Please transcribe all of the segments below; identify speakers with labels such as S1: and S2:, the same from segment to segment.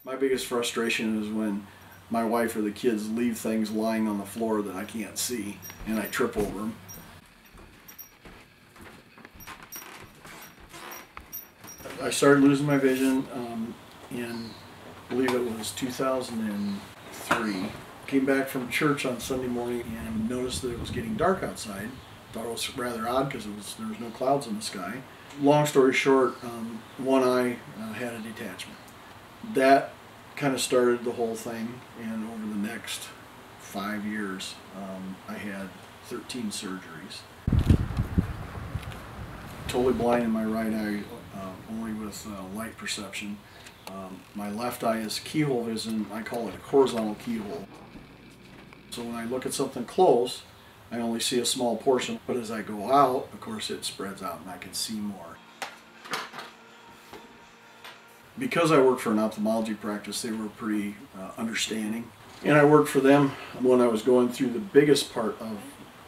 S1: My biggest frustration is when my wife or the kids leave things lying on the floor that I can't see and I trip over them. I started losing my vision in, I believe it was 2003. Came back from church on Sunday morning and noticed that it was getting dark outside. Thought it was rather odd because there was no clouds in the sky. Long story short, one eye had a detachment. That kind of started the whole thing, and over the next 5 years, I had 13 surgeries. Totally blind in my right eye, only with light perception. My left eye is keyhole vision. I call it a horizontal keyhole. So when I look at something close, I only see a small portion, but as I go out, of course, it spreads out and I can see more. Because I worked for an ophthalmology practice, they were pretty understanding. And I worked for them when I was going through the biggest part of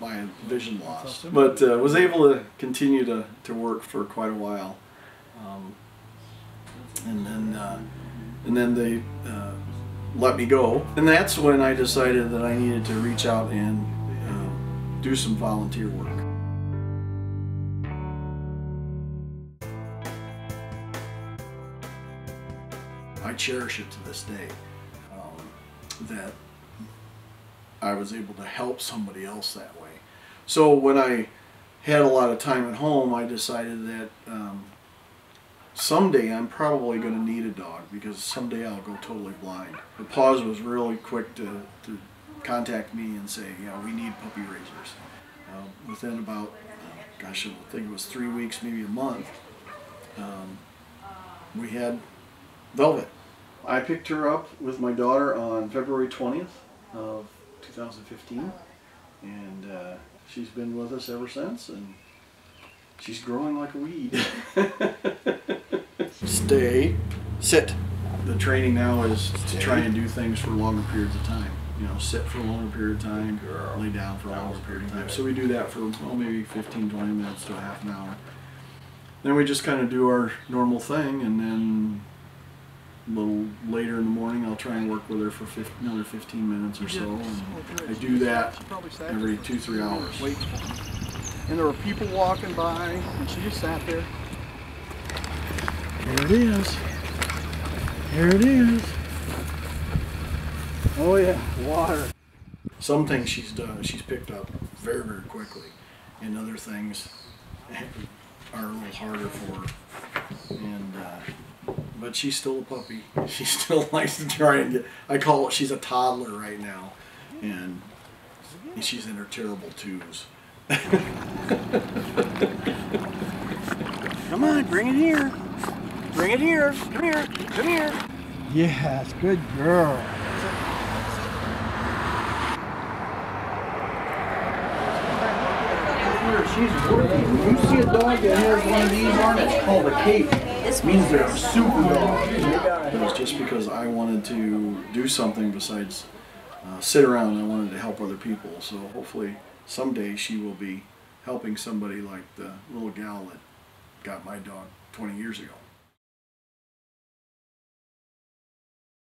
S1: my vision loss. But was able to continue to work for quite a while. And then they let me go. And that's when I decided that I needed to reach out and do some volunteer work. I cherish it to this day, that I was able to help somebody else that way. So when I had a lot of time at home, I decided that someday I'm probably going to need a dog, because someday I'll go totally blind. The Paws was really quick to contact me and say, you know, we need puppy raisers. Within about, gosh, I think it was 3 weeks, maybe a month, we had Velvet. I picked her up with my daughter on February 20th of 2015, and she's been with us ever since, and she's growing like a weed. Stay, sit. The training now is to try and do things for longer periods of time. You know, sit for a longer period of time, lay down for a longer period of time. So we do that for, well, maybe 15, 20 minutes to a half an hour. Then we just kind of do our normal thing, and then a little later in the morning I'll try and work with her for another 15 minutes or so. And I do that every 2-3 hours.
S2: And there were people walking by, and she just sat there.
S1: There it is. There it is.
S2: Oh yeah, water.
S1: Some things she's picked up very, very quickly, and other things are a little harder for her. And but she's still a puppy. She still likes to try and get. I call it. She's a toddler right now, and she's in her terrible twos.
S2: Come on, bring it here. Bring it here. Come here. Come here. Yes, good girl. She's working. When you see a dog that has one of these on it, it's called a cape. It means they're a super dog.
S1: It was just because I wanted to do something besides sit around. I wanted to help other people. So hopefully someday she will be helping somebody like the little gal that got my dog 20 years ago.